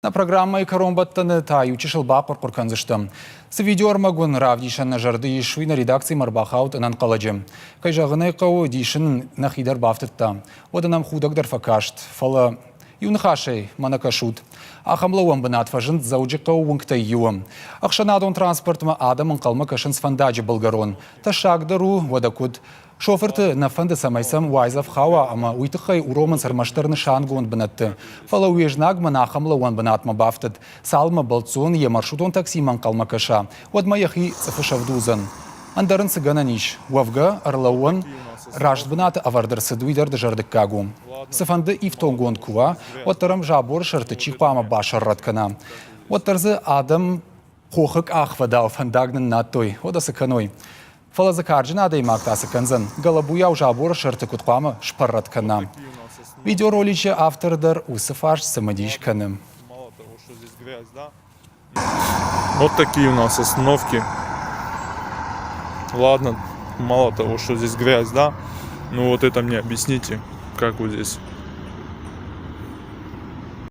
На программа «Икаромбаттаны таючи шылбапыр құрқанзыштым. С видеормагун рав дишан на жарды ишуй на редакции Марбахаут нан қаладжым. Кайжағыны қау дишан на хидар бафтытта. Оданам худагдар факашт. Фала юнхашей манакашут. Ахамлауам бынат фажынт зауджи қау выңктай юам. Ақшанадон транспортма адамын қалма кашын сфандаджи болгарон. Ташагдару вадакуд. Шоферты на фанды самайсам вайзав хава, ама уйтыхай уроман сармаштарны шангуан бынатты. Фала уежнаг манахамлауан бынатма бафтыд. Салма балцун е маршрутон таксиман қалма каша. Одма яхи цафышавдузан. Андарын сыгананиш. Вавга арлауан рашт бынаты авардарсы дуйдарды жардык кагу. Сафанды ифтонгон кува, оттарам жабор шарты чихпама башар раткана. Оттарзы адам хохык ахвадал фандагнын наттой. Ода сыканой. Фала закарджина ада имактасы канзан. Галабуя уже абор шарты кутпама шпаррат канам. Видеороличе автордар усыфаш самодишканым. Вот такие у нас остановки. Ладно, мало того, что здесь грязь, да? Ну вот это мне объясните, как вот здесь